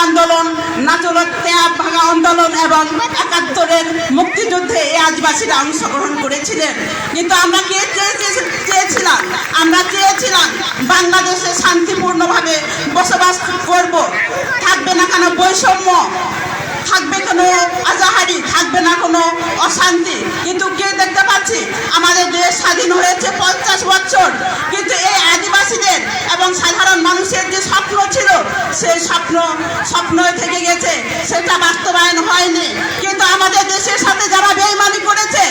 আন্দোলন, নাচলত ত্যাগ ভাঙা আন্দোলন এবং ৭১-এর মুক্তিযুদ্ধে এই আদিবাসীরা অংশগ্রহণ করেছিলেন। কিন্তু আমরা কে চেয়েছিলাম? আমরা চেয়েছিলাম বাংলাদেশে শান্তিপূর্ণভাবে বসবাস করব। থাকবে না কেন বৈষম্য, থাকবে কোনো আজাহারি, থাকবে না কোনো অশান্তি। কিন্তু কে দেখতে পাচ্ছি আমাদের দেশ স্বাধীন হয়েছে ৫০ বছর, কিন্তু এই আদিবাসীদের এবং সাধারণ মানুষের যে স্বপ্ন ছিল সেই স্বপ্ন থেকে গেছে, সেটা বাস্তবায়ন হয়নি। কিন্তু আমাদের দেশের সাথে যারা বেইমানি করেছে,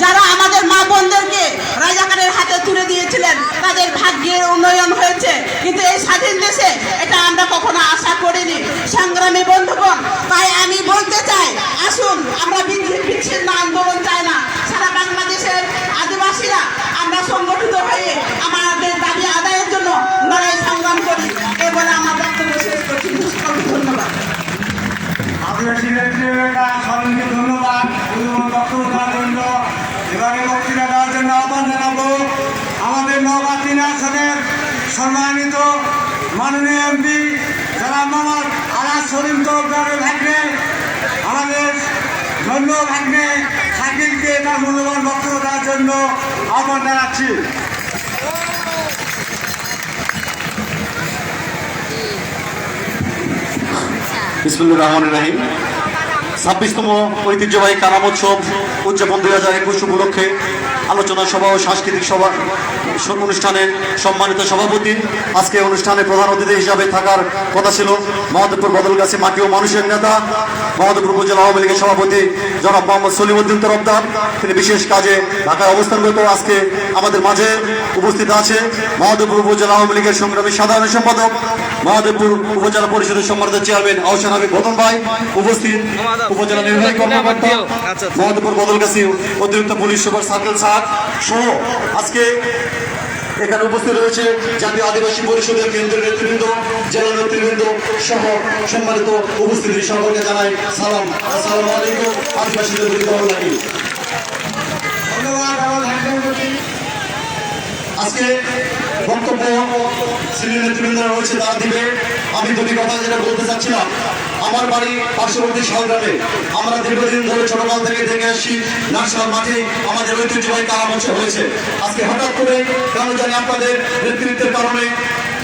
যারা আমাদের মা বোনদেরকে রাজাকারের হাতে তুলে দিয়েছিলেন, তাদের ভাগ্যের উন্নয়ন হয়েছে। কিন্তু এই স্বাধীন দেশে এটা আমরা কখনো আশা করিনি। সংগ্রামী বন্ধুগণ, তাই আমি বলতে চাই, আসুন আমরা বিচ্ছিন্ন আন্দোলন চাই না। সারা বাংলাদেশের আদিবাসীরা আমরা সংগঠিত হয়ে আমাদের দাবি আদায়ের জন্য লড়াই সংগ্রাম করি। এবারে আমার বক্তব্য শেষ করছি। ধন্যবাদ। আদিবাসী নেতৃত্বরা সবাইকে ধন্যবাদ বক্তব্য দেওয়ার জন্য। এবারে বক্তৃতা দেওয়ার জন্য আহ্বান জানাবো আমাদের নওগাঁ ৩ আসনের সম্মানিত মাননীয় এমপি জনাব মোহাম্মদ আলাস সলিম তরফদারের ভাগ্নে, আমাদের ধন্য ভাগ্নে শাকিলকে তার মূল্যবান বক্তব্য দেওয়ার জন্য আহ্বান জানাচ্ছি। বিসমিল্লাহির রহমানির রহিম। ২৬তম ঐতিহ্যবাহী কারাম উৎসব উদযাপন ২০২১ উপলক্ষে আলোচনা সভা ও সাংস্কৃতিক সভা অনুষ্ঠানের সম্মানিত সভাপতি, আজকে অনুষ্ঠানে প্রধান অতিথি হিসাবে থাকার কথা ছিল মহাদেবপুর বদলগাছি মাটি ও মানুষের নেতা, মহাদেবপুর উপজেলা আওয়ামী লীগের সভাপতি জনাব মোহাম্মদ সলিমউদ্দিন তরফদার। তিনি বিশেষ কাজে ঢাকায় অবস্থানরত। আজকে আমাদের মাঝে উপস্থিত আছে মহাদেবপুর উপজেলা আওয়ামী লীগের সংগ্রামী সাধারণ সম্পাদক, মহাদেবপুর উপজেলা পরিষদের সম্মানিত চেয়ারম্যান আহসান হাবিব বদন ভাই, উপস্থিত উপজেলা নির্বাহী কর্মকর্তা মহাদেবপুর বদলগাছি অতিরিক্ত পুলিশ সুপার সার্কেল স্যার সহ আজকে এখানে উপস্থিত রয়েছে জাতীয় আদিবাসী পরিষদের কেন্দ্রীয় নেতৃবৃন্দ, জেলা নেতৃবৃন্দ সহ সম্মানিত উপস্থিতি সকলকে জানাই সালাম। আসসালামু আলাইকুম। আদিবাসীদের প্রতি ভালো লাগে। আজকে বক্তব্য সিনিয়র নেতৃবৃন্দরা রয়েছে, তারা দিবে। আমি দুটি কথা যেটা বলতে চাচ্ছিলাম, আমার বাড়ি পার্শ্ববর্তী শালগ্রামে। আমরা দীর্ঘদিন ধরে ছোটকাল থেকে দেখে আসছি নার্সাল মাঠে আমাদের ঐতিহ্যবাহী কারাম উৎসব হয়েছে। আজকে হঠাৎ করে কেন জানি আপনাদের নেতৃত্বের কারণে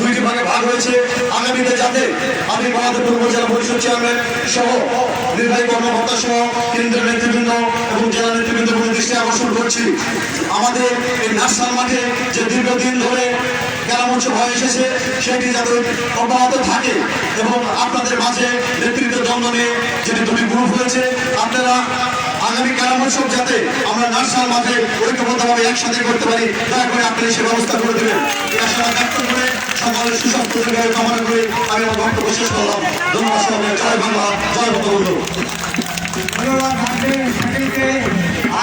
দুইটি ভাগে ভাগ হয়েছে। আগামীতে যাতে আমি মহাদেবপুর উপজেলা পরিষদ চেয়ারম্যান সহ নির্বাহী কর্মকর্তা সহ কেন্দ্রীয় নেতৃবৃন্দ এবং জেলা নেতৃবৃন্দ দৃষ্টি আকর্ষণ করছি, আমাদের এই নার্সাল মাঠে যে দীর্ঘদিন ধরে কারাম উৎসব হয়ে এসেছে সেটি যাতে অব্যাহত থাকে এবং আপনাদের মাঝে নেতৃত্ব দ্বন্দ্ব নিয়ে যেটি দুটি গ্রুপ হয়েছে, আপনারা আগামী কারাম উৎসব যাতে আমরা নার্সাল মাঠে ঐক্যবদ্ধভাবে একসাথে করতে পারি, দয়া করে আপনি সে ব্যবস্থা করে দেবেন। এই আশা ব্যক্ত করে সকলের সুস্বাস্থ্য দীর্ঘায়ু কামনা করে আমি আমার বক্তব্য শেষ করলাম। ধন্যবাদ সবাই। জয় বাংলা, জয় বঙ্গবন্ধু। ধন্যবাদ শাকিলকে।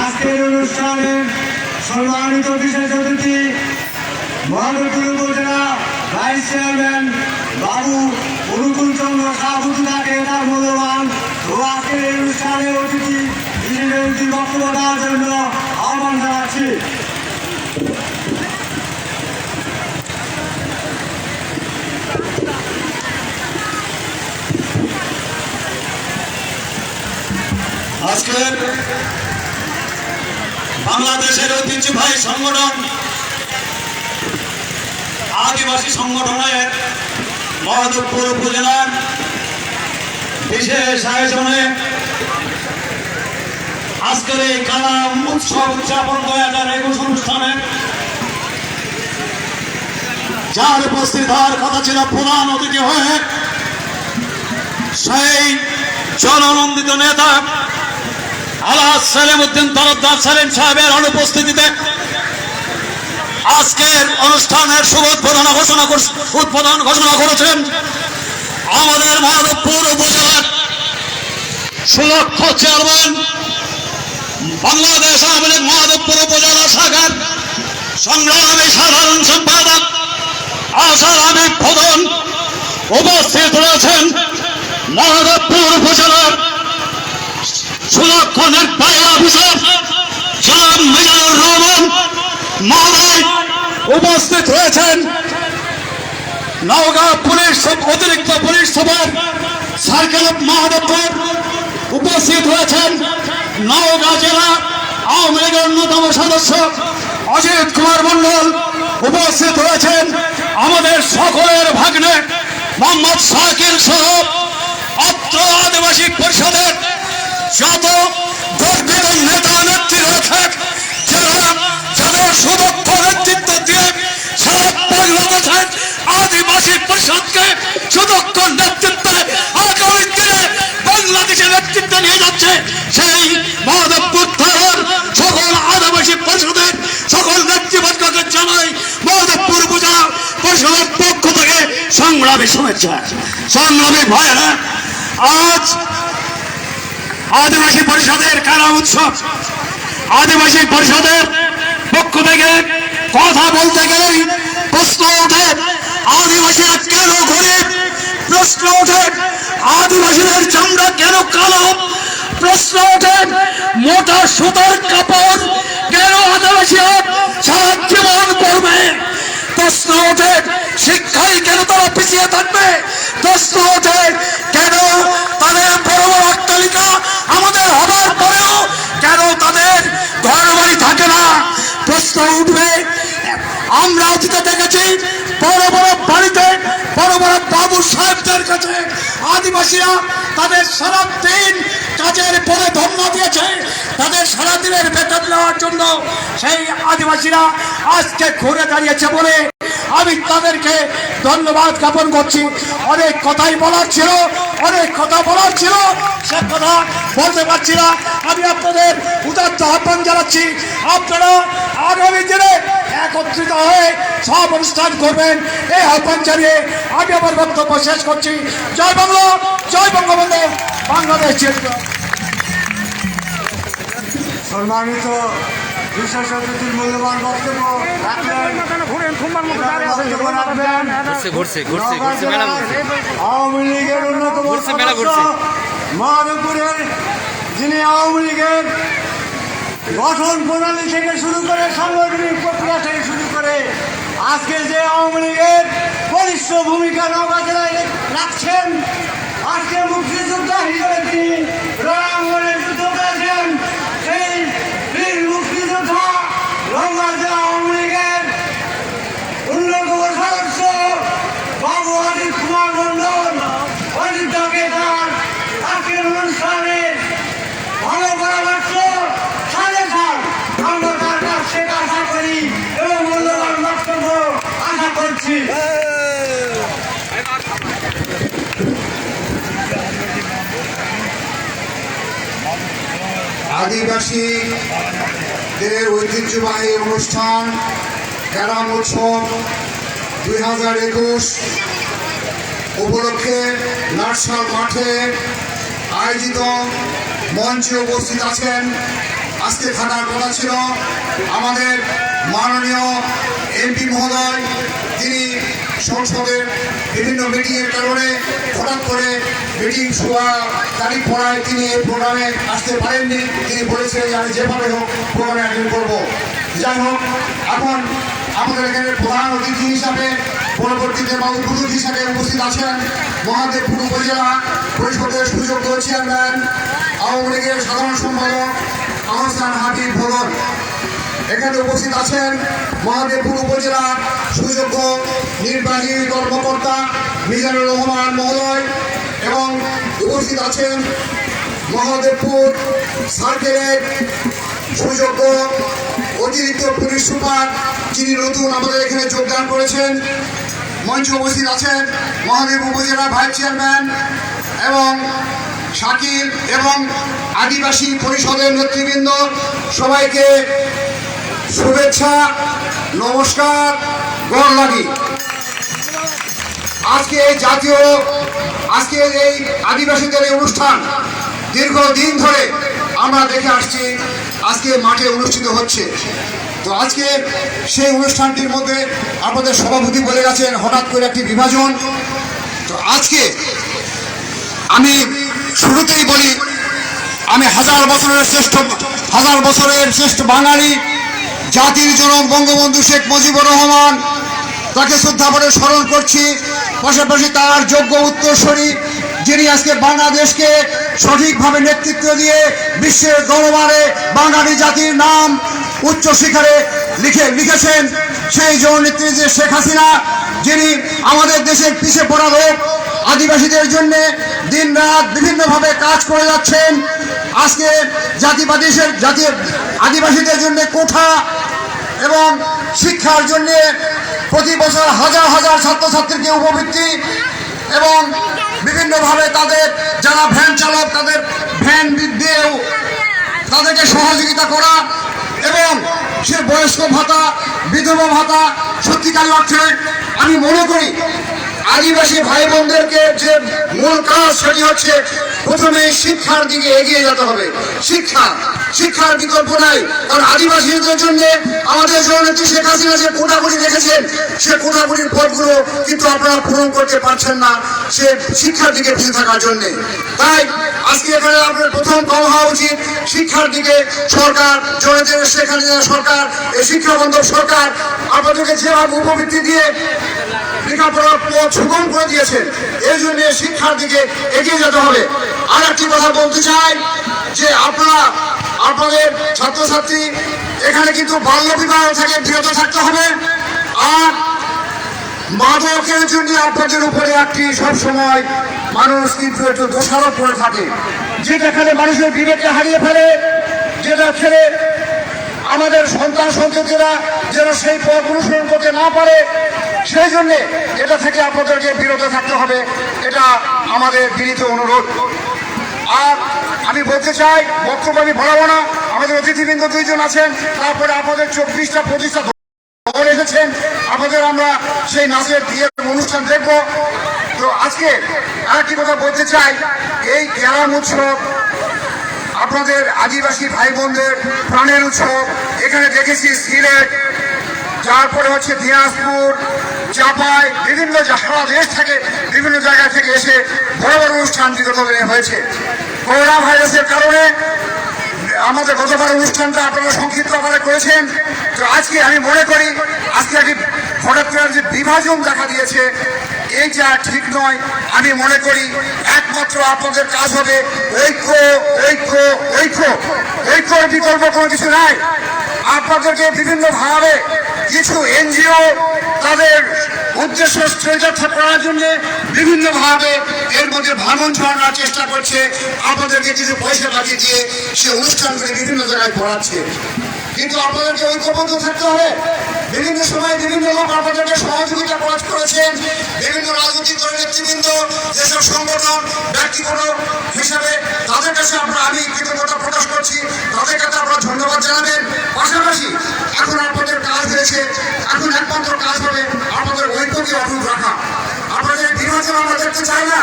আজকের অনুষ্ঠানের সম্মানিত বিশেষ অতিথি মহাদেবপুর উপজেলা ভাইস চেয়ারম্যান বাবু অনুকূল চন্দ্র সাহুদাকে তার মূল্যবান ও আজকের এই অনুষ্ঠানের অতিথি বক্তব্য দেওয়ার জন্য আহ্বান জানাচ্ছি। আজকের বাংলাদেশের ঐতিহ্যবাহী সংগঠন আদিবাসী সংগঠনের মহাদেবপুর উপজেলার বিশেষ আয়োজনে আজকের এই কারাম উৎসব উদযাপন 2021 অনুষ্ঠানে যার উপস্থিত হওয়ার কথা ছিল প্রধান অতিথি হয়ে সেই জননন্দিত নেতা আলাস সলিমউদ্দিন তরফদার সেলিম সাহেবের অনুপস্থিতিতে আজকের অনুষ্ঠানের শুভ উদ্বোধন ঘোষণা করেছেন আমাদের মহাদেবপুর উপজেলার সুলক্ষ চেয়ারম্যান, বাংলাদেশ আওয়ামী লীগ মহাদেবপুর উপজেলা শাখার সংগ্রামী সাধারণ সম্পাদক আহসান হাবিব বদন। উপস্থিত রয়েছেন মহাদেবপুর উপজেলার সুলক্ষ নির্বাহী অফিসার জনাব মিজানুর রহমান মহোদয়। উপস্থিত রয়েছেন নওগাঁ পুলিশ অতিরিক্ত পুলিশ সুপার মহাদেবপুর উপস্থিত হয়েছেন নওগাঁ জেলা আওয়ামী লীগের অন্যতম সদস্য অজিত কুমার মণ্ডল, উপস্থিত হয়েছেন আমাদের সকলের ভাগ্নে মোহাম্মদ শাকিল সহ অত্র আদিবাসী পরিষদের যত গর্বিত নেতা নেত্রী রয়েছেন, যাদের সুদক্ষ নেতৃত্ব দিয়ে সারা বাংলাদেশের আদিবাসী পরিষদকে সুদক্ষ নেতৃত্বে আগামী দিনে বাংলাদেশের নেতৃত্ব নিয়ে যাচ্ছে, সেই মহাদেবপুর থানার সকল আদিবাসী পরিষদের সকল নেতৃবর্গকে জানাই মহাদেবপুর উপজেলা পরিষদের পক্ষ থেকে সংগ্রামী শুভেচ্ছা। সংগ্রামী ভাইয়েরা, আজ আদিবাসী পরিষদের খেলা উৎসব। আদিবাসী পরিষদের পক্ষ থেকে কথা বলতে গেলেই প্রশ্ন ওঠে আদিবাসীরা কেন গরিব, প্রশ্ন ওঠে আদিবাসীদের চামড়া কেন কালো, প্রশ্ন ওঠে মোটা সুতোর কাপড় কেন আদিবাসীরা সারা জীবন পড়বে, প্রশ্ন ওঠে শিক্ষায় কেন তারা পিছিয়ে থাকবে, প্রশ্ন ওঠে কেন তাদের বড় বড় অট্টালিকা আমাদের হবার পরেও কেন তাদের ঘর বাড়ি থাকে না, প্রশ্ন উঠবে আমরা অতীতে দেখেছি বড় বড় বাড়িতে বড় বড় বাবু সাহেবদের কাছে আদিবাসীরা তাদের সারাদিন কাজের পরে ধর্ণা দিয়েছে, তাদের সারাদিনের বেতন নেওয়ার জন্য সেই আদিবাসীরা আজকে ঘুরে দাঁড়িয়েছে বলে আমি তাদেরকে ধন্যবাদ জ্ঞাপন করছি। অনেক কথাই বলার ছিল, অনেক কথা বলার ছিল, সে কথা বলতে পারছি না। আমি আপনাদের উদাত্ত আহ্বান জানাচ্ছি, আপনারা আগামী দিনে একত্রিত হয়ে সব অনুষ্ঠান করবেন, এই আহ্বান জানিয়ে আমি আমার বক্তব্য শেষ করছি। জয় বাংলা, জয় বঙ্গবন্ধু, বাংলাদেশ জিন্দাবাদ। সম্মানিত বিশেষ অতিথির মূল্যবান বক্তব্য রাখবেন আওয়ামী লীগের অন্যতম সদস্য, মহাদেবপুরের যিনি আওয়ামী লীগের গঠন প্রণালী থেকে শুরু করে সাংগঠনিক প্রক্রিয়া থেকে শুরু করে আজকে যে আওয়ামী লীগের বলিষ্ঠ ভূমিকা নওগাঁ জেলায় রাখছেন, আজকে মুক্তিযোদ্ধা হিসেবে তিনি রণাঙ্গনে যুদ্ধ করেছেন, সেই বীর মুক্তিযোদ্ধা নওগাঁ জেলা আওয়ামী লীগের অন্যতম সদস্য বাবু অজিত কুমার মণ্ডল, অজিতকে তার আজকের অনুষ্ঠানে ভালো পরামর্শ সাজেশন আমরা তার কাছ থেকে আশা করি এবং মূল্যবান বক্তব্য আশা করছি। আদিবাসীদের ঐতিহ্যবাহী অনুষ্ঠান গ্রাম উৎসব 2021 উপলক্ষে নার্সাল মাঠে আয়োজিত মঞ্চে উপস্থিত আছেন। আজকে থাকার কথা ছিল আমাদের মাননীয় এমপি মহোদয়, তিনি সংসদের বিভিন্ন মিটিংয়ের কারণে হঠাৎ করে মিটিং তারিখ পড়ায় তিনি এই প্রোগ্রামে আসতে পারেননি। তিনি বলেছিলেন যে আমি যেভাবে হোক প্রোগ্রামে অ্যাটেন্ড করবো। যাই হোক, এখন আমাদের এখানে প্রধান অতিথি হিসাবে পরবর্তীতে বা উদ্বোধক হিসাবে উপস্থিত আছেন মহাদেবপুর উপজেলা পরিষদের সুযোগ্য চেয়ারম্যান আওয়ামী লীগের সাধারণ সম্পাদক আহসান হাবিব ভগত। এখানে উপস্থিত আছেন মহাদেবপুর উপজেলার সুযোগ্য নির্বাহী কর্মকর্তা মিজানুর রহমান মহোদয় এবং উপস্থিত আছেন মহাদেবপুর সার্কেলের সুযোগ্য অতিরিক্ত পুলিশ সুপার, যিনি নতুন আমাদের এখানে যোগদান করেছেন। মঞ্চে উপস্থিত আছেন মহাদেব উপজেলা ভাইস চেয়ারম্যান এবং শাকিল এবং আদিবাসী পরিষদের নেতৃবৃন্দ। সবাইকে শুভেচ্ছা, নমস্কার, গড় লাগি। আজকে এই আদিবাসীদের এই অনুষ্ঠান দীর্ঘদিন ধরে আমরা দেখে আসছি, আজকে মাঠে অনুষ্ঠিত হচ্ছে। তো আজকে সেই অনুষ্ঠানটির মধ্যে আপনাদের সভাপতি বলে গেছেন হঠাৎ করে একটি বিভাজন। তো আজকে আমি শুরুতেই বলি, আমি হাজার বছরের শ্রেষ্ঠ বাঙালি, জাতির জনক বঙ্গবন্ধু শেখ মুজিবুর রহমান, তাকে শ্রদ্ধা করে স্মরণ করছি। পাশাপাশি তার যোগ্য উত্তরসূরি যিনি আজকে বাংলাদেশকে সঠিকভাবে নেতৃত্ব দিয়ে বিশ্বের দরবারে বাঙালি জাতির নাম উচ্চ শিখরে লিখেছেন সেই জননেত্রী যে শেখ হাসিনা, যিনি আমাদের দেশের পিছিয়ে পড়া লোক আদিবাসীদের জন্য দিনরাত বিভিন্নভাবে কাজ করে যাচ্ছেন। আজকে আদিবাসীদের জন্য কোঠা এবং শিক্ষার জন্য প্রতি বছর হাজার হাজার ছাত্রছাত্রীকে উপবৃত্তি এবং বিভিন্নভাবে তাদের যারা ভ্যান চালক তাদের ভ্যান দিয়েও তাদেরকে সহযোগিতা করা এবং সে বয়স্ক ভাতা, বিধবা ভাতা, সত্যিকারী অর্থে আমি মনে করি আদিবাসী ভাই বোনদেরকে যে মূল কাজ সেটি হচ্ছে প্রথমে শিক্ষার দিকে এগিয়ে যেতে হবে। শিক্ষার বিকল্প নাই, কারণ আদিবাসীদের জন্য আমাদের জননেত্রী শেখ হাসিনা যে কোটাগুলি রেখেছেন সে কোটাগুলির পদগুলো কিন্তু আপনারা পূরণ করতে পারছেন না সে শিক্ষার দিকে পিছিয়ে থাকার জন্য। তাই আজকে এখানে আপনার প্রথম কম হওয়া উচিত শিক্ষার দিকে। সরকার জননেত্রী শেখ হাসিনা সরকার, এই শিক্ষা বান্ধব সরকার আপনাদেরকে যেভাবে উপবৃত্তি দিয়ে লেখাপড়ার পথ সুগম করে দিয়েছেন, এই জন্য শিক্ষার দিকে এগিয়ে যেতে হবে। আর একটি কথা বলতে চাই যে আপনাদের ছাত্রছাত্রী এখানে কিন্তু বাল্য বিবাহ থেকে বিরত থাকতে হবে। আর মাদকের জন্য আপনাদের উপরে একটি সবসময় মানুষ কিন্তু একটু দোষারোপ করে থাকে, যেটা খেলে মানুষের বিবেককে হারিয়ে ফেলে, যেটা খেলে আমাদের সন্তান সন্ততিরা যেন সেই পথ অনুসরণ করতে না পারে, সেই জন্য এটা থেকে আপনাদেরকে বিরত থাকতে হবে, এটা আমাদের বিনীত অনুরোধ। আর আমি বলতে চাই, বক্তব্য আমি বাড়াবো না, আমাদের অতিথিবৃন্দ দুইজন আছেন, তারপরে আপনাদের 24টা দল এসেছেন, আপনাদের আমরা সেই নাচের বিয়ের অনুষ্ঠান দেখব। তো আজকে আরেকটি কথা বলতে চাই, এই গ্রাম উৎসব আপনাদের আদিবাসী ভাই বোনদের প্রাণের উৎসব। এখানে দেখেছি সিলেট, তারপরে হচ্ছে দিনাজপুর, চাপাই, বিভিন্ন সারা দেশ থেকে বিভিন্ন জায়গা থেকে এসে বড় বড় অনুষ্ঠান বিগত দিনে হয়েছে। করোনা ভাইরাসের কারণে আমাদের গতবার অনুষ্ঠানটা আপনারা সংক্ষিপ্ত আকারে করেছেন। তো আজকে আমি মনে করি আজকে একটি হঠাৎ করে যে বিভাজন দেখা দিয়েছে, এইটা ঠিক নয়। আমি মনে করি একমাত্র আপনাদের কাজ হবে ঐক্য, ঐক্য, ঐক্য, ঐক্যর বিকল্প কোনো কিছু নাই। আপনাদেরকে বিভিন্নভাবে কিছু এনজিও তাদের উদ্দেশ্য চরিতার্থ করার জন্য বিভিন্নভাবে এর মধ্যে ভাঙন ছড়ানোর চেষ্টা করছে, আপনাদেরকে কিছু পয়সা বাঁচিয়ে দিয়ে সে অনুষ্ঠানগুলি বিভিন্ন জায়গায় করাচ্ছে। কিন্তু আপনাদেরকে ঐক্যবদ্ধ থাকতে হবে। বিভিন্ন সময় বিভিন্ন লোক আপনাদেরকে সহযোগিতা করেছেন, বিভিন্ন রাজনৈতিক দলের নেতৃবৃন্দ, যেসব সংগঠন, ব্যক্তিগত হিসাবে তাদের কাছে আমি কৃতজ্ঞতা প্রকাশ করছি, তাদের কাছে আপনারা ধন্যবাদ জানাবেন। পাশাপাশি এখন আপনাদের কাজ হয়েছে, এখন একমাত্র কাজ হবে আপনাদের ঐক্যকে অটুট রাখা। আপনাদের বিভাজন আমরা দেখতে চাই না,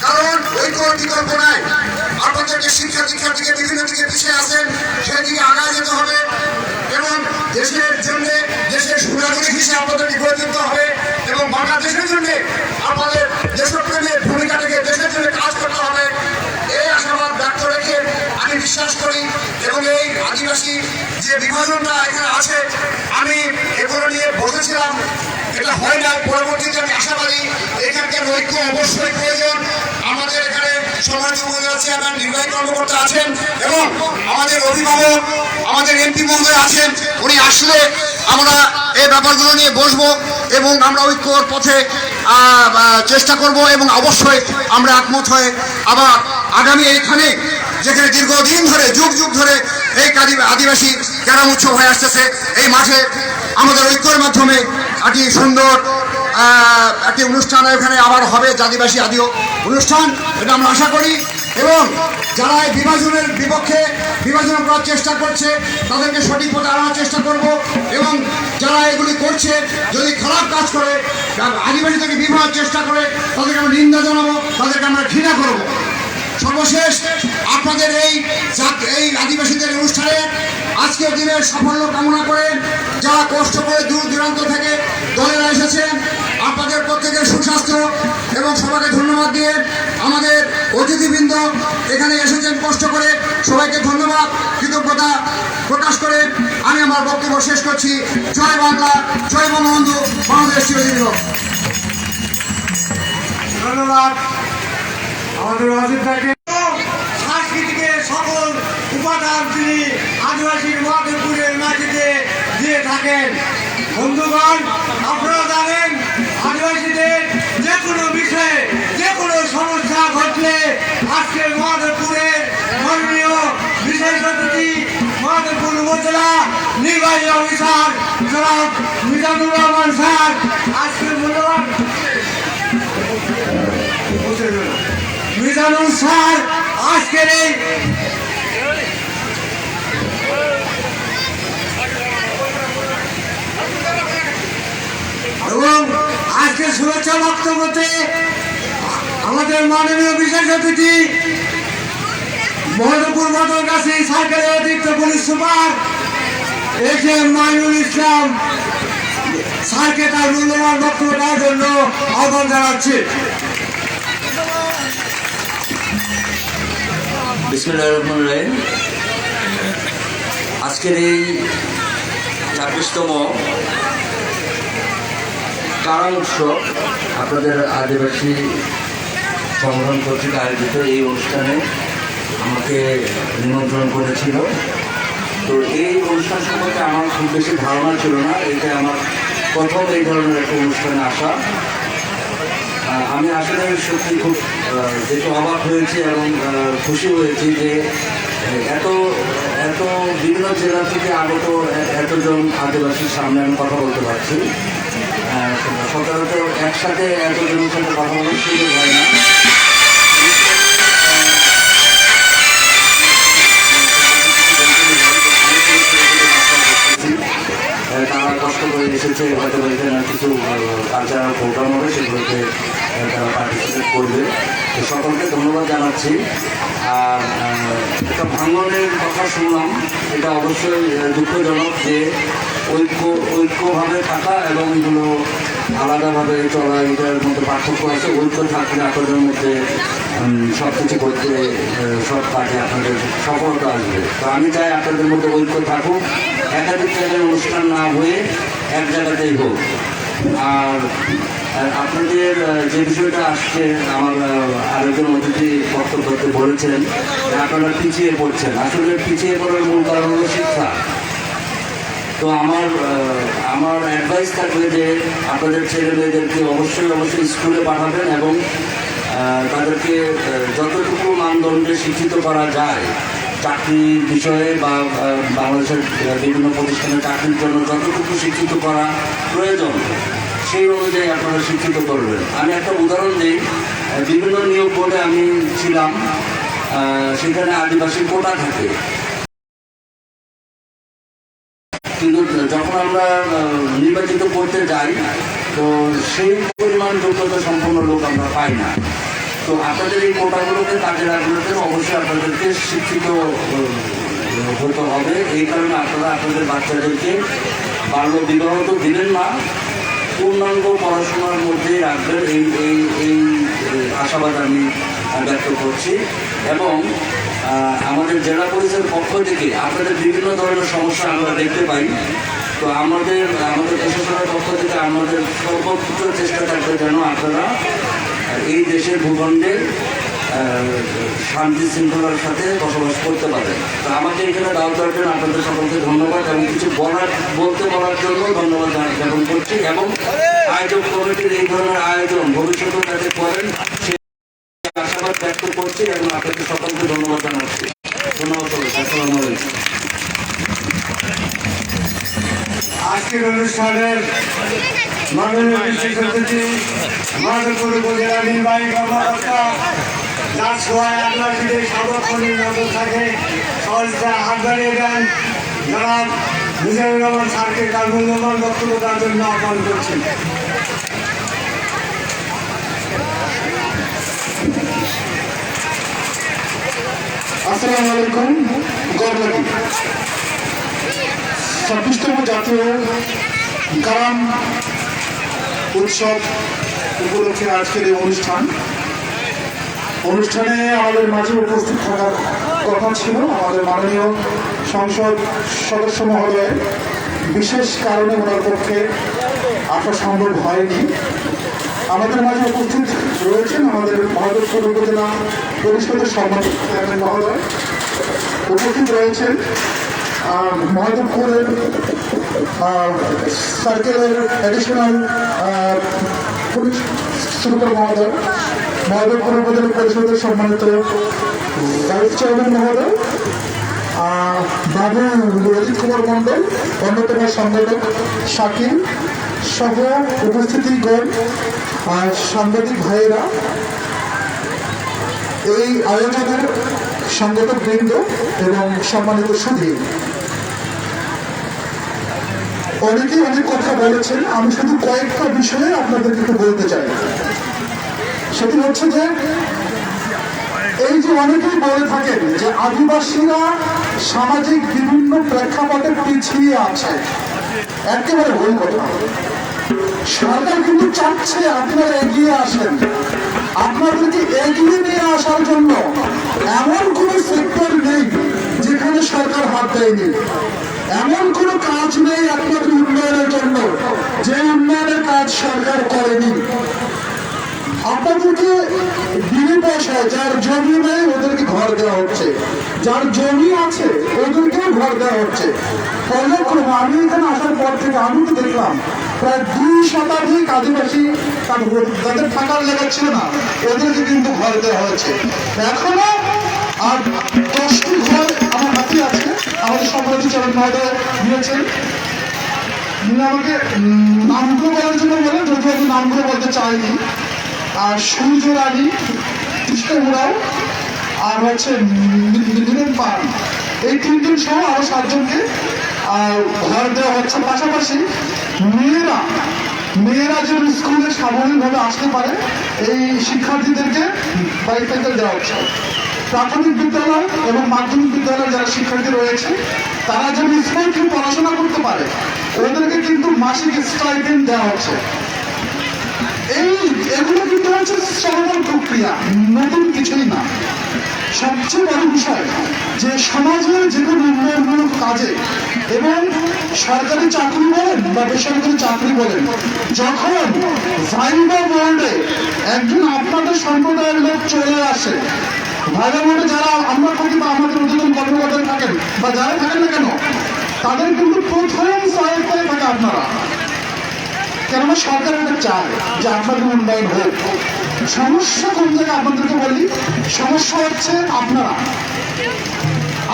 কারণ ঐক্যর বিকল্প নাই। আপনাদেরকে শিক্ষা দীক্ষার দিকে বিভিন্ন দিকে পিছিয়ে আসেন, সেই দিকে আগায় যেতে হবে এবং দেশের জন্য দেশের সুনাগরিক হিসেবে আপনাদেরকে গড়ে তুলতে হবে এবং বাংলাদেশের জন্য আপনাদের দেশপ্রেমের ভূমিকাটাকে দেশের জন্য কাজ করতে হবে। এই আশাবাদ ব্যক্ত রেখে আমি বিশ্বাস করি এবং এই আদিবাসী যে বিভাজনটা এখানে আছে আমি এগুলো নিয়ে বসেছিলাম, এটা হয় না। পরবর্তীতে আমি আশাবাদী এখানকার ঐক্য অবশ্যই প্রয়োজন। আমাদের এখানে সমাজ উপজেলা চেয়ারম্যান, নির্বাহী কর্মকর্তা আছেন এবং আমাদের অভিভাবক, আমাদের এমপি মহোদয় আছেন। উনি আসলে আমরা এই ব্যাপারগুলো নিয়ে বসবো এবং আমরা ঐক্যর পথে চেষ্টা করব এবং অবশ্যই আমরা একমত হয়ে আবার আগামী এইখানে যেখানে দীর্ঘদিন ধরে যুগ যুগ ধরে এই আদিবাসী গ্রাম উৎসব হয়ে আসতেছে, এই মাঠে আমাদের ঐক্যের মাধ্যমে একটি সুন্দর একটি অনুষ্ঠান এখানে আবার হবে, আদিবাসী আদিও অনুষ্ঠান, এটা আমরা আশা করি। এবং যারা এই বিভাজনের বিপক্ষে বিভাজন করার চেষ্টা করছে তাদেরকে সঠিক পথে আনার চেষ্টা করব এবং যারা এগুলি করছে যদি খারাপ কাজ করে আদিবাসীদেরকে বিভাগের চেষ্টা করে তাদেরকে আমরা নিন্দা জানাবো, তাদেরকে আমরা ঘৃণা করব। সর্বশেষ আপনাদের এই আদিবাসীদের অনুষ্ঠানে আজকের দিনের সাফল্য কামনা করে যারা কষ্ট করে দূর দূরান্ত থেকে দলেরা এসেছেন আপনাদের প্রত্যেকের সুস্বাস্থ্য এবং সবাইকে ধন্যবাদ দিয়ে আমাদের অতিথিবৃন্দ এখানে এসেছেন কষ্ট করে, সবাইকে ধন্যবাদ কৃতজ্ঞতা প্রকাশ করে আমি আমার বক্তব্য শেষ করছি। জয় বাংলা, জয় বঙ্গবন্ধু, বাংলাদেশ চিরজীবী হোক। ধন্যবাদ। আমাদের অযোধ্যাকে সংস্কৃতিকে সকল উপাদান তিনি আদিবাসীর মাধবপুরের মাটিতে দিয়ে থাকেন। বন্ধুগণ, আপনারা জানেন আদিবাসীদের যে কোনো বিষয়ে যে কোনো সমস্যা ঘটলে আজকে মাধবপুরের মাননীয় বিশেষ অতিথি মাধবপুর উপজেলা নির্বাহী অফিসার জনাব মিজানুর রহমান স্যার আজকে মূল্যবান মিজানুর স্যার আজকের এই এবং আজকে শুভেচ্ছা বক্তব্যতে আমাদের মাননীয় বিশেষ অতিথি মহদপুর বদলগাছি সার্কেলের অতিরিক্ত পুলিশ সুপার একে মাইনুল ইসলাম স্যারকে তার মূল্যবান বক্তব্য দেওয়ার জন্য আহ্বান জানাচ্ছি। বিসমিল্লাহির রহমানির রহিম। আজকের এই ২৬তম কারণ উৎসব আপনাদের আদিবাসী সংগঠন কর্তৃক আয়োজিত এই অনুষ্ঠানে আমাকে নিমন্ত্রণ করেছিল। তো এই অনুষ্ঠান সম্পর্কে আমার খুব বেশি ধারণা ছিল না, এটা আমার প্রথম এই ধরনের একটা অনুষ্ঠানে আসা। আমি আসলে সত্যি খুব দেখে অবাক হয়েছি এবং খুশি হয়েছি যে এত এত বিভিন্ন জেলা থেকে আগত এতজন আদিবাসীর সামনে আমি কথা বলতে পারছি। সচরাচর একসাথে এতজনের সাথে কথা বলার সুযোগ হয় না। তারা কষ্ট করে এসেছে, হয়তো এখানে কিছু কালচারাল প্রোগ্রাম হবে, সেগুলোতে তারা পার্টিসিপেট করবে। তো সকলকে ধন্যবাদ জানাচ্ছি। আর একটা ভাঙনের কথা শুনলাম, এটা অবশ্যই দুঃখজনক যে ঐক্যভাবে থাকা এবং এগুলো আলাদাভাবে চলা, এটার মধ্যে পার্থক্য আছে। ঐক্য থাকলে আপনাদের মধ্যে সব কিছু করতে, সব কাজে আপনাদের সফলতা আসবে। তো আমি চাই আপনাদের মধ্যে ঐক্য থাকুক, একাধিক জায়গায় অনুষ্ঠান না হয়ে এক জায়গাতেই হোক। আর আপনাদের যে বিষয়টা আসছে, আমার আরেকজন অতিথি বক্তব্যতে বলেছেন আপনারা পিছিয়ে পড়ছেন। আসলে পিছিয়ে পড়ার মূল কারণ হলো শিক্ষা। তো আমার অ্যাডভাইস থাকবে যে আপনাদের ছেলে মেয়েদেরকে অবশ্যই স্কুলে পাঠাবেন এবং তাদেরকে যতটুকু মানদণ্ডে শিক্ষিত করা যায়, চাকরির বিষয়ে বা বাংলাদেশের বিভিন্ন প্রতিষ্ঠানে চাকরির জন্য যতটুকু শিক্ষিত করা প্রয়োজন সেই অনুযায়ী আপনারা শিক্ষিত করবেন। আমি একটা উদাহরণ দিই, বিভিন্ন নিয়োগ বোর্ডে আমি ছিলাম, সেখানে আদিবাসী কোটা থাকে, কিন্তু যখন আমরা নির্বাচিত করতে যাই তো সেই পরিমাণ যোগ্যতা সম্পন্ন লোক আমরা পাই না। তো আপনাদের এই কোটাগুলোকে কাজে লাগাতে অবশ্যই আপনাদেরকে শিক্ষিত হতে হবে। এই কারণে আপনারা আপনাদের বাচ্চাদেরকে বাল্য বিবাহ তো দিলেন না, পূর্ণাঙ্গ পড়াশোনার মধ্যে রাখবেন, এই আশাবাদ আমি ব্যক্ত করছি। এবং আমাদের জেলা পুলিশের পক্ষ থেকে আপনাদের বিভিন্ন ধরনের সমস্যা আমরা দেখতে পাই। তো আমাদের প্রশাসনের পক্ষ থেকে আমাদের সর্বোচ্চ চেষ্টা থাকবে যেন আপনারা এই দেশের ভূখণ্ডে শান্তি শৃঙ্খলার সাথে বসবাস করতে পারেন। তো আমাকে এখানে দাওয়াত দেওয়ার জন্য আপনাদের সকলকে ধন্যবাদ এবং কিছু বলার জন্য ধন্যবাদ জ্ঞাপন করছি। এবং আয়োজক কমিটির এই ধরনের আয়োজন ভবিষ্যতে যাতে করেন সেই আশাবাদ ব্যক্ত করছি এবং আপনাদের সকলকে ধন্যবাদ জানাচ্ছি। ধন্যবাদ। আসসালামু আলাইকুম। আজকের অনুষ্ঠানের মাননীয় বিশেষ অতিথি মাধবপুর উপজেলা নির্বাহী কর্মকর্তা যার সভায় আদিবাসীদের সার্বক্ষণিক নজর থাকে সহযোগিতা হাত বাড়িয়ে দেন জনাব মিজানুর রহমান স্যারকে তার মূল্যবান বক্তব্য দেওয়ার জন্য আহ্বান করছি। আসসালামু আলাইকুম। গর্বতী ২৬তম জাতীয় গ্রাম উৎসব উপলক্ষে আজকের এই অনুষ্ঠানে আমাদের মাঝে উপস্থিত থাকার কথা ছিল। আমাদের মাননীয় সংসদ সদস্য মহোদয় বিশেষ কারণে ওনার পক্ষে আসা সম্ভব হয়নি। আমাদের মাঝে উপস্থিত রয়েছেন আমাদের আমাদের মহাদেবপুর উপজেলা পরিষদের সম্মানিত চেয়ারম্যান মহোদয় উপস্থিত রয়েছেন, মহাদেবপুরের সার্কেলের অ্যাডিশনাল পুলিশ সুপার মহোদয়, মহাদেবপুর উপজেলা পরিষদের সম্মানিত ভাইস চেয়ারম্যান মহোদয়, বাবু অজিত কুমার মণ্ডল, অন্যতম সংগঠক শাকিল সহ উপস্থিতিগণ, সাংবাদিক ভাইয়েরা, এই আয়োজনের সংগঠক বৃন্দ এবং সম্মানিত সুধী, অনেকেই অনেক কথা বলেছেন। আমি শুধু কয়েকটা বিষয়ে আপনাদেরকে একটু বলতে চাই। সেটি হচ্ছে যে এই যে অনেকেই বলে থাকেন যে আদিবাসীরা সামাজিক বিভিন্ন প্রেক্ষাপটে পিছিয়ে আছে, একেবারে ভুল কথা। সরকার কিন্তু চাচ্ছে আপনারা এগিয়ে আসেন। আপনাদেরকে এগিয়ে নিয়ে আসার জন্য এমন কোনো সেক্টর নেই যেখানে সরকার হাত দেয়নি, এমন কোনো কাজ নেই আপনাদের উন্নয়নের জন্য যে উন্নয়নের কাজ সরকার করেনি। আপনাদেরকে বিনা পয়সায়, যার জমি নেই ওদেরকে ঘর দেওয়া হচ্ছে, যার জমি আছে ওদেরকেও ঘর দেওয়া হচ্ছে। পর্যায়ক্রমে আমি এখানে আসার পর থেকে আমি তো দেখলাম প্রায় 2 শতাধিক আদিবাসী যাদের থাকার জায়গা ছিল না ওদেরকে কিন্তু ঘর দেওয়া হয়েছে। এখনো আর 10টি ঘর আমার হাতে আছে, আমাদের সম্মানিত চেয়ারম্যান মহোদয় দিয়েছেন। তিনি আমাকে নামগুলো বলার জন্য বলেন, যদিও আমি নামগুলো বলতে চাইনি। আর সূর্য রানী, কৃষ্ণ উড়াও, আর হচ্ছে নীলেন পান, এই 3 জন সহ আরো 7 জনকে ঘর দেওয়া হচ্ছে। পাশাপাশি মেয়েরা যেন স্কুলে স্বাভাবিকভাবে আসতে পারে এই শিক্ষার্থীদেরকে বাইসাইকেল দেওয়া হচ্ছে। প্রাথমিক বিদ্যালয় এবং মাধ্যমিক বিদ্যালয়ে যারা শিক্ষার্থী রয়েছে তারা যেন স্কুলে পড়াশোনা করতে পারে ওদেরকে কিন্তু মাসিক স্টাইপেন্ড দেওয়া হচ্ছে। এগুলো কিন্তু হচ্ছে চলমান প্রক্রিয়া, নতুন কিছুই না। সবচেয়ে বড় বিষয় যে সমাজের যে কোনো উন্নয়নমূলক কাজে এবং সরকারি চাকরি বলেন বা বেসরকারি চাকরি বলেন, যখন ভাইবা বোর্ডে একজন আপনাদের সম্প্রদায়ের লোক চলে আসে, ভাইবা বোর্ডে যারা আমরা থাকি বা আমাদের উদ্যোগন কর্মকর্তারা থাকেন বা যারা থাকেন না কেন, তাদের কিন্তু প্রথম সহায়তায় থাকে আপনারা। কেননা সরকার এটা চায় যে আপনাদের উন্নয়ন হোক। সমস্যা কোন জায়গায় আপনাদেরকে বলি, সমস্যা হচ্ছে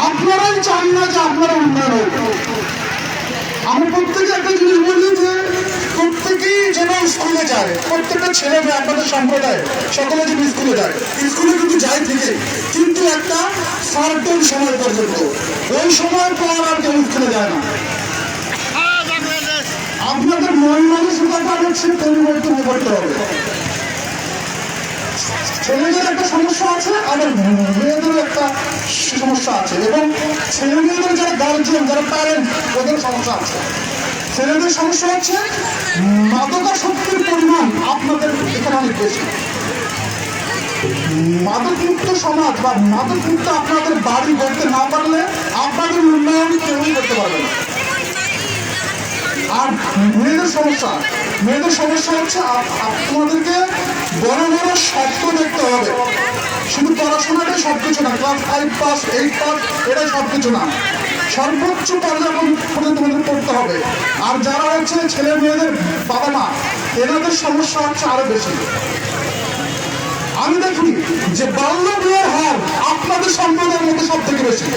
আপনারাই চান না যে আপনারা উন্নয়ন হোক। আমি প্রত্যেকে একটা জিনিস বলি যে প্রত্যেকেই যেন স্কুলে যায়, প্রত্যেকটা ছেলে মেয়ে আপনাদের সম্প্রদায় সকলে যেন স্কুলে যায়। স্কুলে কিন্তু যায় থেকে, কিন্তু একটা সার্টেন সময় পর্যন্ত, ওই সময় পর আর কেউ স্কুলে যায় না। আপনাদের মন মানসিকতা হচ্ছে পরিবর্তন করতে হবে। ছেলেদের একটা সমস্যা আছে, আবার মেয়েদেরও একটা সমস্যা আছে, এবং ছেলে মেয়েদের যারা গার্জিয়ান, যারা প্যারেন্ট, ওদের সমস্যা আছে। ছেলেদের সমস্যা হচ্ছে মাদকাসক্তির পরিমাণ আপনাদের এখানে অনেক বেশি। মাদকমুক্ত সমাজ বা মাদকমুক্ত আপনাদের বাড়ি করতে না পারলে আপনাদের উন্নয়ন কেউই করতে পারবে না। আর মেয়েদের সমস্যা হচ্ছে আপনাদেরকে বড় বড় স্বপ্ন দেখতে হবে। শুধু পড়াশোনাটাই সবকিছু না, ক্লাস 5 পাস 8 পাস এটাই সবকিছু না, সর্বোচ্চ পর্যায়ে তোমাদের পড়তে হবে। আর যারা হচ্ছে ছেলে মেয়েদের বাবা মা, এনাদের সমস্যা হচ্ছে আরো বেশি। আমি দেখি যে বাল্য বিয়ের হার আপনাদের সম্প্রদায়ের মধ্যে সব থেকে বেশি।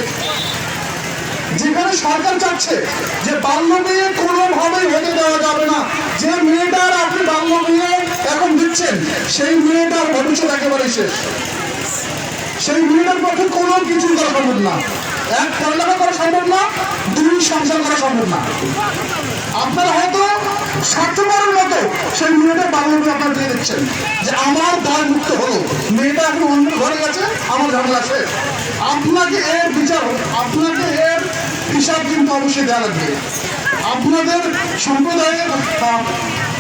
যেখানে সরকার চাচ্ছে যে বাল্য বিয়ে কোনোভাবেই হতে দেওয়া যাবে না, যে মেয়েটার আপনি বাল্য বিয়ে এখন দিচ্ছেন সেই মেয়েটার ভবিষ্যৎ একেবারে শেষ। সেই মেয়েটার পক্ষে কোনো কিছু করা সম্ভব না, 1 পড়ালেখা করা সম্ভব না, 2 সংসার করা সম্ভব না। আপনারা হয়তো স্বার্থপরের মতো সেই মেয়েটার বাল্য বিয়ে আপনার দিয়ে দিচ্ছেন যে আমার দায় মুক্ত হলো, মেয়েটা এখন অন্য ঘরে গেছে, আমার ঝামেলা শেষ। আপনাকে এর বিচার, আপনাকে এর হিসাব কিন্তু অবশ্যই দেওয়া লাগবে। আপনাদের সম্প্রদায়ের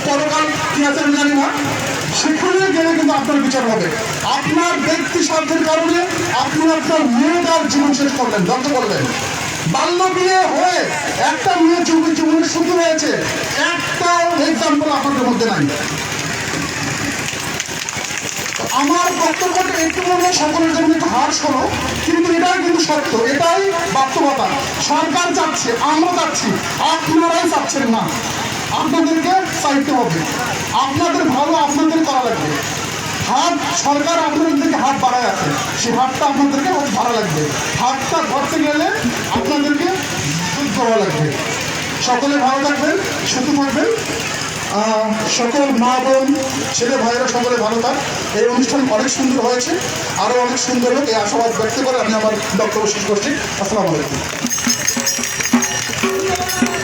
পরকাল কি আছে আমি জানি না, সেখানে গেলে কিন্তু আপনার বিচার হবে। আপনার ব্যক্তি স্বার্থের কারণে আপনি আপনার মেয়েটার জীবন শেষ করলেন, ধ্বংস করলেন। বাল্য বিয়ে হয়ে একটা মেয়ে জীবনের শুরু হয়েছে, একটা এক্সাম্পল আপনাদের মধ্যে নাই। আমার বক্তব্যটা একটু মনে হয় সকলের জন্য একটু হার্শ হলো, কিন্তু এটাই কিন্তু সত্য, এটাই বাস্তবতা। সরকার চাচ্ছে, আমরা চাচ্ছি, আপনারাই চাচ্ছেন না। আপনাদেরকে চাইতে হবে, আপনাদের ভালো আপনাদের করা লাগবে। হাত সরকার আপনাদেরকে হাত বাড়ায় আছে, সেই হাতটা আপনাদেরকে ভাড়া লাগবে। হাতটা ধরতে গেলে আপনাদেরকে যুদ্ধ করা লাগবে। সকলে ভালো থাকবেন, সুস্থ থাকবেন। সকল মা বোন ছেলে ভাইয়েরা সকলে ভালো থাক। এই অনুষ্ঠান অনেক সুন্দর হয়েছে, আরও অনেক সুন্দর হোক এই আশাবাদ ব্যক্ত করে আমি আমার বক্তব্য শেষ করছি। আসসালামু আলাইকুম।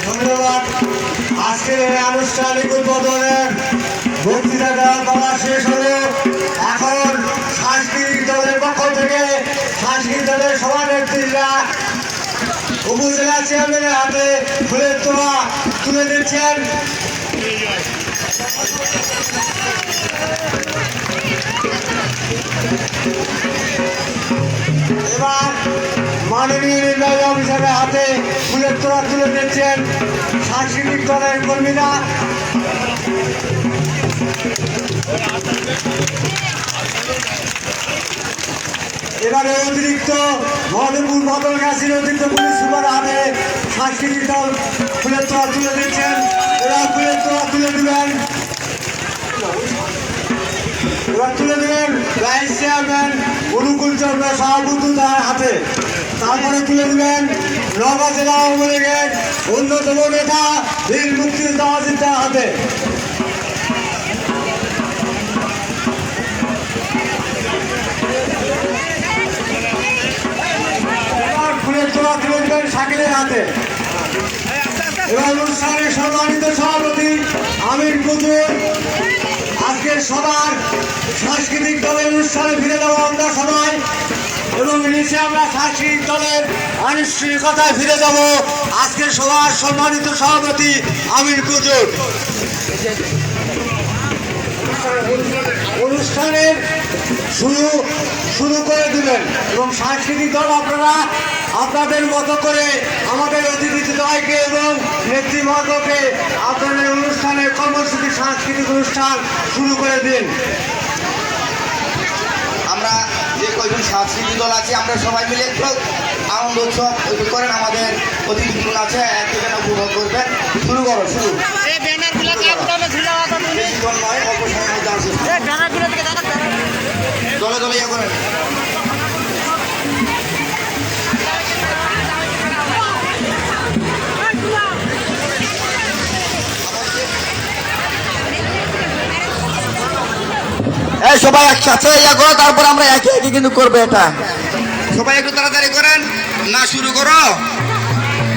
ধন্যবাদ। আজকের এই আনুষ্ঠানিক উদ্বোধনের বক্তৃতা দেওয়ার পালা শেষ হলো। এখন সাংস্কৃতিক দলের পক্ষ থেকে সাংস্কৃতিক দলের সভানেত্রীরা উপজেলা চেয়ারম্যানের হাতে ফুলের তোড়া তুলে দিচ্ছেন। এবার মাননীয় নির্বাহী অফিসারের হাতে ফুলের তোড়া তুলে দিচ্ছেন সাংস্কৃতিক দলের কর্মীরা। এবারে অতিরিক্ত মধুপুর বদলগাছির অতিরিক্ত পুলিশ সুপার হাতে সাংস্কৃতিক দল ফুলের তোড়া তুলে দিচ্ছেন। এরা ফুলের তোড়া তুলে দিবেন, এবার তুলে দেবেন ভাইস চেয়ারম্যান অনুকূল চন্দ্র সভাপতির হাতে। তারপরে তুলে দেবেন নওগাঁ জেলা আওয়ামী লীগের অন্যতম নেতা বীর মুক্তিযোদ্ধা আজিজার হাতে। এবার ফুলের তোড়া তুলে দেবেন শাকিলের হাতে। এবার অনুষ্ঠানের সম্মানিত সভাপতি আমির কুতুর আজকের সবার সাংস্কৃতিক দলের অনুষ্ঠানে ফিরে যাবো আমরা সবাই, এবং নিচে আমরা সাংস্কৃতিক দলের আনুষ্ঠানিকতায় ফিরে যাব। আজকের সবার সম্মানিত সভাপতি আমির কুতুর অনুষ্ঠানের শুরু করে দিলেন, এবং সাংস্কৃতিক দল আপনারা আপনাদের মতো করে আমাদের অতিথিদ্বয়কে এবং নেতৃবর্গকে আপনাদের অনুষ্ঠানের কর্মসূচি সাংস্কৃতিক অনুষ্ঠান শুরু করে দিন। আমরা যে কয়জন সাংস্কৃতিক দল আছে আমরা সবাই মিলে একটু আনন্দ উৎসব করেন। আমাদের অতিথিগুলো আছে একটুখানি উপভোগ করবেন। শুরু করো, শুরু নয়, অল্প সময়ের মধ্যে আসে দলে দলে ইয়ে করেন। এই সবাই একসাথে ইয়া করো, তারপর আমরা একে একে কিন্তু করবো এটা। সবাই একটু তাড়াতাড়ি করেন, না শুরু করো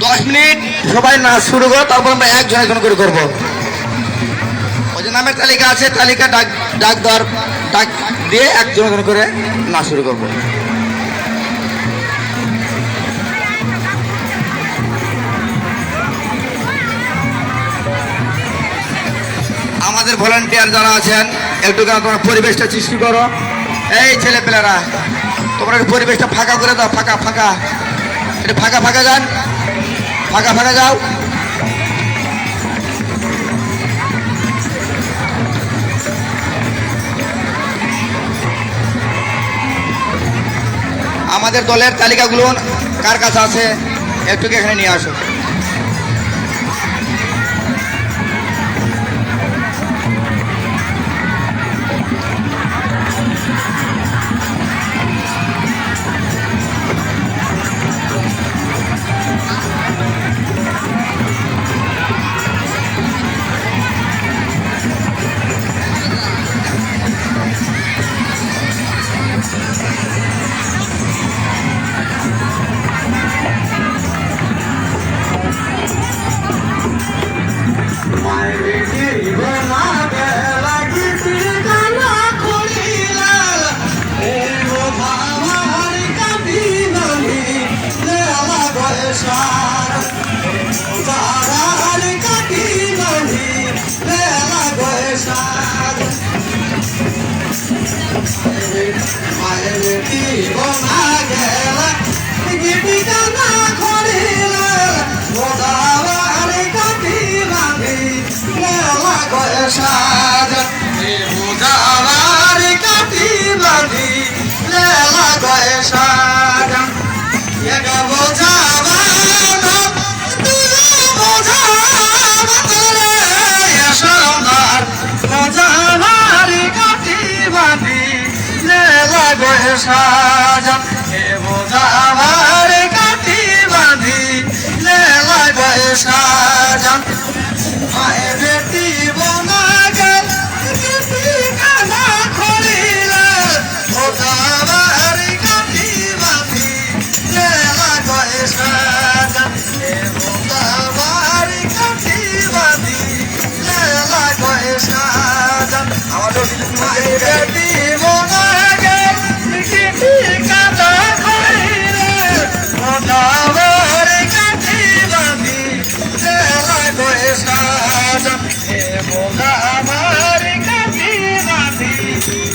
10 মিনিট, সবাই নাচ শুরু করো, তারপর আমরা একজন একজন করে করবো। ওই যে নামের তালিকা আছে, তালিকা ডাক দিয়ে একজন একজন করে নাচ শুরু করবো। আমাদের ভলান্টিয়ার যারা আছেন একটু তোমরা পরিবেশটা সৃষ্টি করো। এই ছেলেপেলেরা তোমরা পরিবেশটা ফাঁকা করে দাও, ফাঁকা ফাঁকা, এটা ফাঁকা ফাঁকা যান, ফাঁকা ফাঁকা যাও। আমাদের দলের তালিকাগুলো কার কাছে আছে একটু এখানে নিয়ে আসো। সাজ লাগবে সাজান এ বোঝাবার কাঠি বাঁধি লাগবে সাজান মায়ের বেটি বোনা গেল কানা খড়িলে বোঝাবার কাঠি বাঁধি লাগবে সাজান এ বোঝাবার কাঠি বাঁধি লাগবে সাজান আমাদের মায়ের বেটি বোনা গেল কানা খড়িলে বোঝাবার কাঠি বাঁধি লাগবে সাজান এ বোঝাবার কাঠি বাঁধি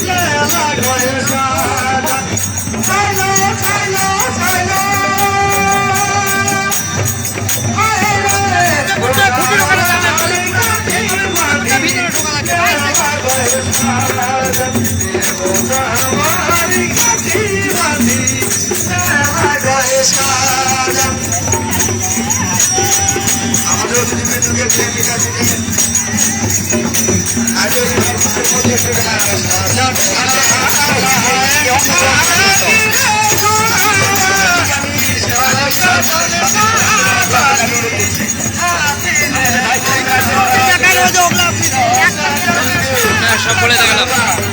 লাগবে সাজান ছাইলো ছাইলো ছাইলো সব বলে দেখালাম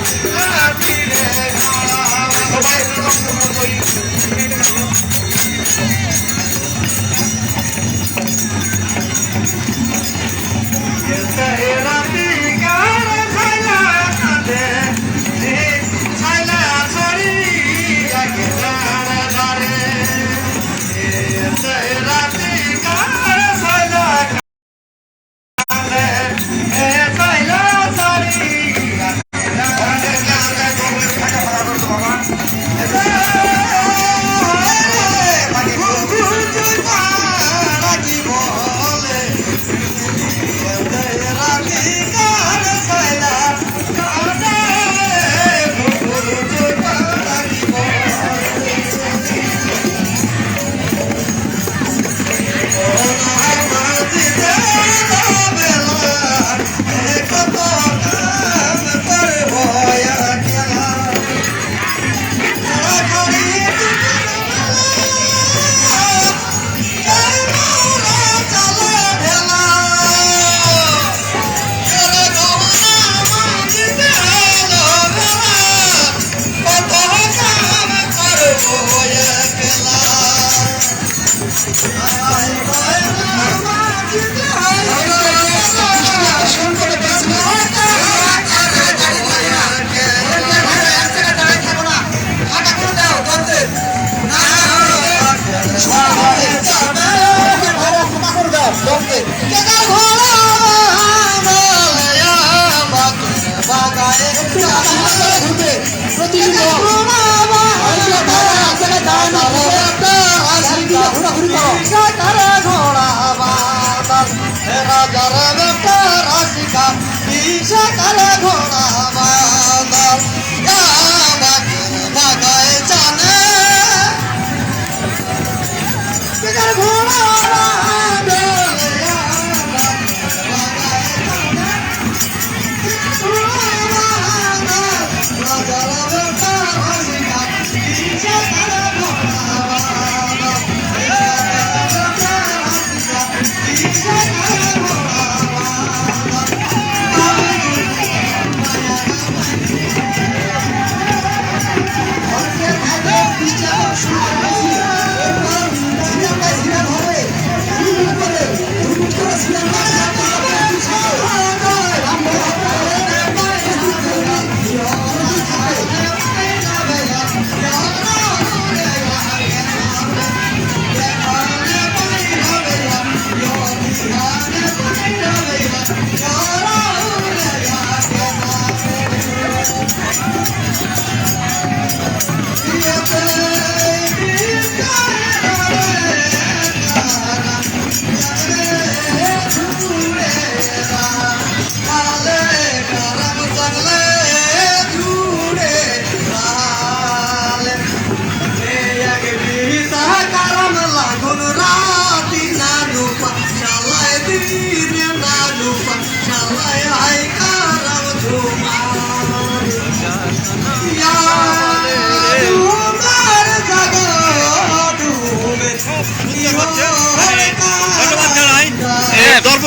Yeah.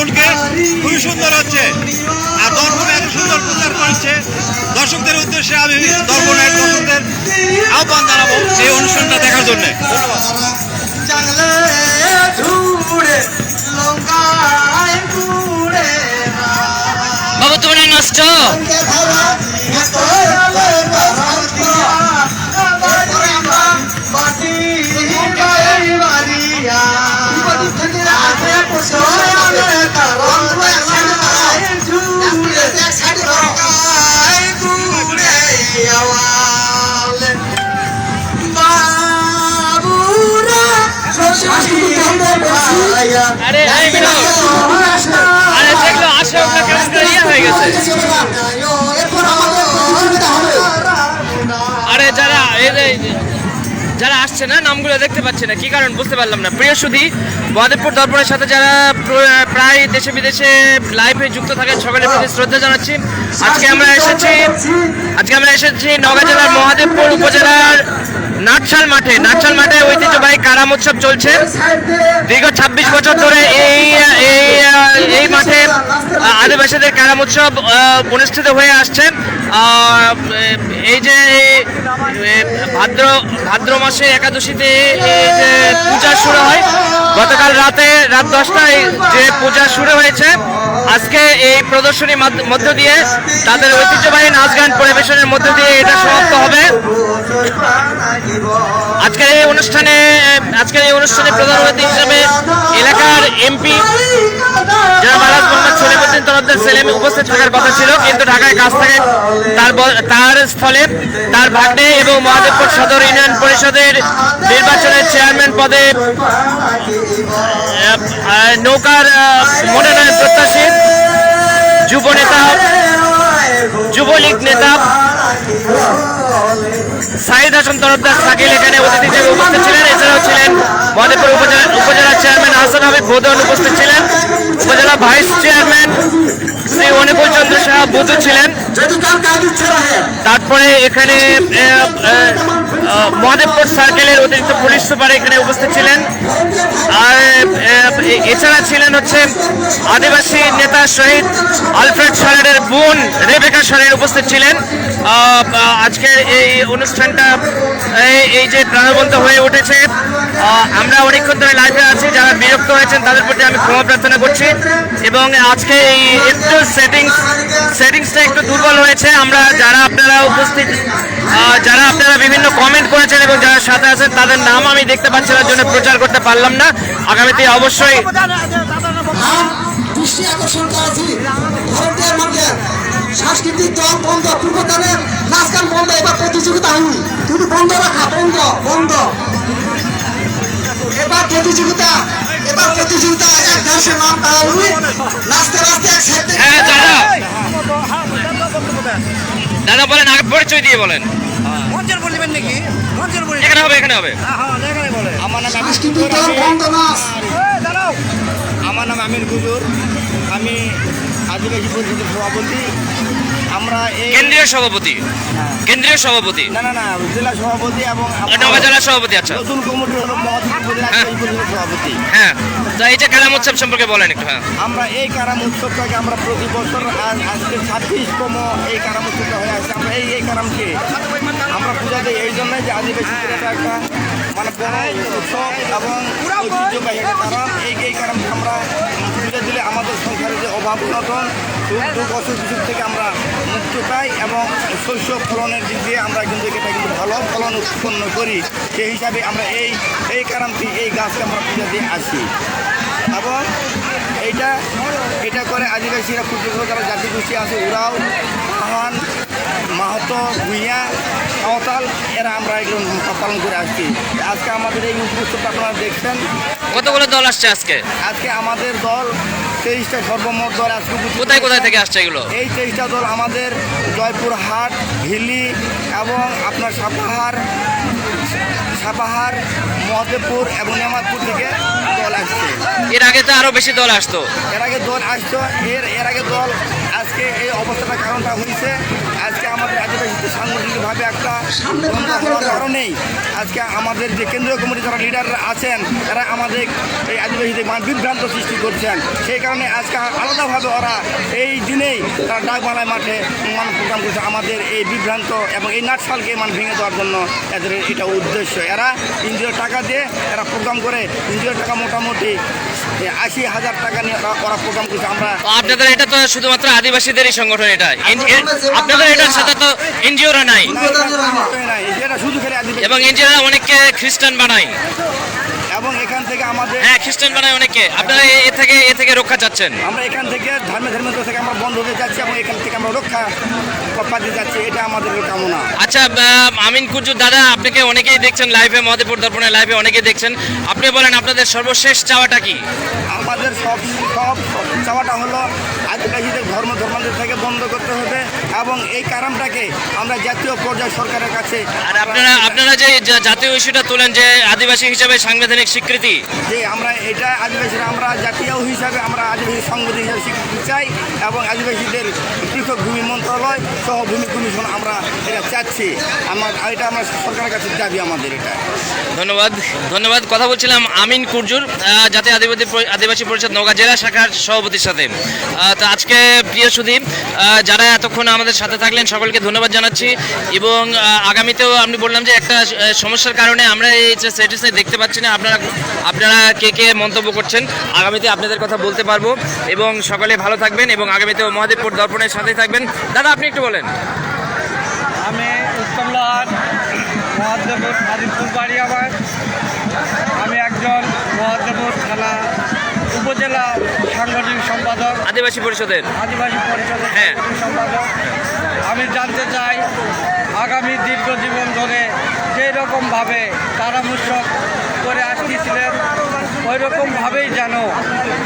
দর্পণকে খুবই সুন্দর হচ্ছে, আর দর্পণে এত সুন্দর প্রচার করছে। দর্শকদের উদ্দেশ্যে আমি দর্পণের দর্শকদের আহ্বান জানাবো এই অনুষ্ঠানটা দেখার জন্য। বাবু তুমি নাই নষ্ট আরে যেগুলো আসে ওগুলো কেমন করে ইয়ে হয়ে গেছে। আরে যারা আসছে না নামগুলো দেখতে পাচ্ছে না, কি কারণ বুঝতে পারলাম না। প্রিয় সুধী, মহাদেবপুর দর্পণের সাথে যারা প্রায় দেশে বিদেশে লাইভে যুক্ত থাকেন সকলের প্রতি শ্রদ্ধা জানাচ্ছি। আজকে আমরা এসেছি নওগাঁ জেলার মহাদেবপুর উপজেলার নাটশাল মাঠে ঐতিহ্যবাহী কারাম উৎসব চলছে। দীর্ঘ 26 বছর ধরে এই মাঠে আদিবাসীদের কারাম উৎসব অনুষ্ঠিত হয়ে আসছে। এই যে ভাদ্র মাসে একাদশীতে এই যে পূজা শুরু হয়, গতকাল রাত 10টায় যে পূজা শুরু হয়েছে, আজকে এই প্রদর্শনীর মধ্য দিয়ে তাদের ঐতিহ্যবাহী নাচ গান পরিবেশনের মধ্য দিয়ে এটা সমাপ্ত হবে। আজকের এই অনুষ্ঠানে প্রধান অতিথি হিসেবে এলাকার এমপি জনাব আলহাজ মোহাম্মদ সলিমউদ্দিন তরফদার সেলিম উপস্থিত থাকার কথা ছিল, কিন্তু ঢাকায় কাজ থাকে তার স্থলে তার ভাগ্নে এবং মহাদেবপুর সদর ইউনিয়ন পরিষদের নির্বাচনের চেয়ারম্যান পদে নৌকার মনোনয়ন প্রত্যাশী যুবলীগ নেতা সাইদ হাসান তরফদার সাকিল এখানে অতিথি হিসেবে উপস্থিত ছিলেন। এছাড়াও ছিলেন মহাদেবপুর উপজেলা চেয়ারম্যান হাসান হাবিব ভোদন উপস্থিত ছিলেন। উপজেলা ভাইস চেয়ারম্যান শ্রী অনুকূল চন্দ্র সাহা বুধু ছিলেন। তারপরে এখানে মহাদেবপুর সার্কেলের অতিরিক্ত পুলিশ সুপার এখানে উপস্থিত ছিলেন। আর এছাড়া ছিলেন হচ্ছে আদিবাসী নেতা শহীদ আলফ্রেড সরেনের বোন রেবেকা সরেন উপস্থিত ছিলেন। আজকের এই অনুষ্ঠানটা এই যে প্রাণবন্ত হয়ে উঠেছে, আমরা অনেকক্ষণ ধরে লাইভে আছি। যারা বিরক্ত হয়েছেন তাদের প্রতি আমি ক্ষমা প্রার্থনা করছি। এবং আজকে এই একটু সেটিংসটা একটু দুর্বল হয়েছে। আমরা যারা আপনারা বিভিন্ন কমেন্ট করেছেন এবং যারা সাথে আছেন তাদের নাম আমি দেখতে পাচ্ছি না, জন্য প্রচার করতে পারলাম না। আগামীতে অবশ্যই দৃষ্টি আকর্ষণ করেছি ভারতীয় মার্কেট সাংস্কৃতিক দল বন্ধ, পূর্বকালের নাচ গান বন্ধ, এবার প্রতিযোগিতা হয়নি, তুমি বন্ধ রাখা, বন্ধ এবার প্রতিযোগিতা এক দেশের নাম তাহলে নাচতে এক সাথে। দাদা বলেন, আগে পরিচয় দিয়ে বলেন। এখানে হবে। সাংস্কৃতিক দল বন্ধ নাচ। আমার নাম আমির গুজুর, আমি আদিবাসী পরিষদের সভাপতি। আমরা এই কেন্দ্রীয় সভাপতি না জেলা সভাপতি এবং নওগাঁ জেলা সভাপতি। আচ্ছা, নতুন কমিটি হলো মহাদেবপুর পরিষদের সভাপতি। হ্যাঁ, তো এই যে কারাম উৎসব সম্পর্কে বলেন একটু। হ্যাঁ, আমরা এই কারাম উৎসবটাকে আমরা প্রতি বছর আজকে 26তম এই কারাম উৎসবটা হয়ে আসছে। আমরা এই কারামকে আমরা পূজা দিই এই জন্যই যে আদিবাসীদের এটা একটা মানে বড় উৎসব এবং ঐতিহ্যবাহী একটা কারণ। এই কারণে আমরা পূজা দিলে আমাদের সংসারে যে অভাব অনটন দুঃখ অসুখ থেকে আমরা মুক্তি পাই এবং শস্য ফলনের দিক দিয়ে আমরা কিন্তু এটা কিন্তু ভালো ফলন উৎপন্ন করি। সেই হিসাবে আমরা এই কারণটি এই গাছকে আমরা পূজা দিয়ে আসি। এবং এটা করে আদিবাসীরা ক্ষুদ্র যারা জাতিগোষ্ঠী আছে, ওরাও আহান মাহাতো ভূঁইয়া সাঁওতাল এরা আমরা এগুলো পালন করে আসছি। আজকে আমাদের এই উৎসবটা আপনারা দেখছেন। কতগুলো দল আসছে আজকে? আজকে আমাদের দল 23টা সর্বমোট দল আজকে। কোথায় থেকে আসছে এগুলো? এই 23টা দল আমাদের জয়পুরহাট, হিলি এবং আপনার সাপাহার, মহাদেবপুর এবং নেমাদপুর থেকে দল আসছে। এর আগে তো আরো বেশি দল আসতো। এর আগে দল আজকে এই অবস্থাটা কারণটা হয়েছে আজকে আমাদের আমাদের আদিবাসীদের সাংগঠনিকভাবে একটা দ্বন্দ্ব হওয়ার কারণেই আজকে আমাদের যে কেন্দ্রীয় কমিটি যারা লিডার আছেন তারা আমাদের এই আদিবাসীদের বিভ্রান্ত সৃষ্টি করছেন। সেই কারণে আজকে আলাদাভাবে ওরা এই দিনেই তারা ডাকবাংলায় মাঠে প্রোগ্রাম করছে আমাদের এই বিভ্রান্ত এবং এই নাটশালকে ভেঙে দেওয়ার জন্য এদের এটা উদ্দেশ্য। এরা এনজিও টাকা দিয়ে এরা প্রোগ্রাম করে, এনজিও টাকা মোটামুটি 80,000 টাকা নিয়ে ওরা প্রোগ্রাম করছে। আমরা আপনাদের এটা তো শুধুমাত্র আদিবাসীদেরই সংগঠন, এটা আপনাদের এটার সাথে তো এনজিওরা নাই, এটা শুধু খেলে আদিবাসী এবং এনজিওরা অনেককে খ্রিস্টান বানায়, এবং এখান থেকে আমাদের হ্যাঁ খ্রিস্টান বানায় অনেককে। আপনারা এ থেকে রক্ষা চাচ্ছেন? আমরা এখান থেকে ধর্মেন্দ্র থেকে আমরা বন্ধ হতে যাচ্ছি এবং এখান থেকে আমরা রক্ষা পাতে যাচ্ছি, এটা আমাদের কামনা। আচ্ছা আমিন কুরজুর দাদা, আপনাকে অনেকেই দেখছেন লাইভে, মহাদেবপুর দর্পণের লাইভে অনেকেই দেখছেন, আপনি বলেন আপনাদের সর্বশেষ চাওয়াটা কি? আমাদের সব চাওয়াটা হলো আদিবাসীদের ধর্মান্তর থেকে বন্ধ করতে হবে এবং এই কারণটাকে আমরা জাতীয় পর্যায়ে সরকারের কাছে। আর আপনারা যে জাতীয় ইস্যুটা তোলেন যে আদিবাসী হিসাবে সাংবিধানিক স্বীকৃতি, যে আমরা এটা আদিবাসীরা আমরা জাতীয় হিসাবে আমরা আদিবাসী সংগঠন হিসাবে স্বীকৃতি চাই এবং আদিবাসীদের পৃথক ভূমি মন্ত্রণালয় সহ ভূমি কমিশন আমরা এটা চাচ্ছি। এটা আমরা সরকারের কাছে দাবি আমাদের এটা। ধন্যবাদ। কথা বলছিলাম আমিন কুরজুর, জাতীয় আদিবাসী পরিষদ নওগাঁ জেলা শাখার সভাপতির সাথে। তো আজকে প্রিয় সুধী, যারা এতক্ষণ আমাদের সাথে থাকলেন সকলকে ধন্যবাদ জানাচ্ছি এবং আগামীতেও আমি বললাম যে একটা সমস্যার কারণে আমরা এই স্ট্যাটাসে দেখতে পাচ্ছি না আপনারা কে মন্তব্য করছেন, আগামীতে আপনাদের কথা বলতে পারবো এবং সকলে ভালো থাকবেন এবং আগামীতেও মহাদেবপুর দর্পণের সাথে থাকবেন। দাদা আপনি একটু বলেন। আমি উত্তম লোহার, মহাদেবপুর হাজিরপুর বাড়ি আমার। আমি একজন মহাদেবপুর থানা উপজেলা সাংগঠনিক সম্পাদক, আদিবাসী পরিষদের হ্যাঁ সম্পাদক। আমি জানতে চাই আগামী দীর্ঘজীবন ধরে যেই রকমভাবে কারামুক্ত করে আসতেছিলেন ওই রকমভাবেই যেন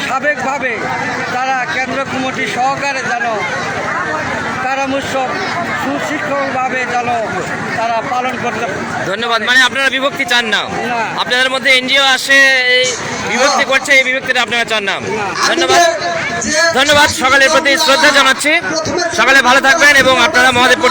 সাবেকভাবে তারা কেন্দ্র কমিটি সহকারে যেন কারামুক্ত সুশৃঙ্খলভাবে যেন তারা পালন করতে। ধন্যবাদ। মানে আপনারা বিভক্তি চান না, আপনাদের মধ্যে এনজিও আসে এই বিভক্তি করছে, এই বিভক্তিটা আপনারা চান না। ধন্যবাদ। সকলের প্রতি শ্রদ্ধা জানাচ্ছি, সকলে ভালো থাকবেন এবং আপনারা মহাদেবপুর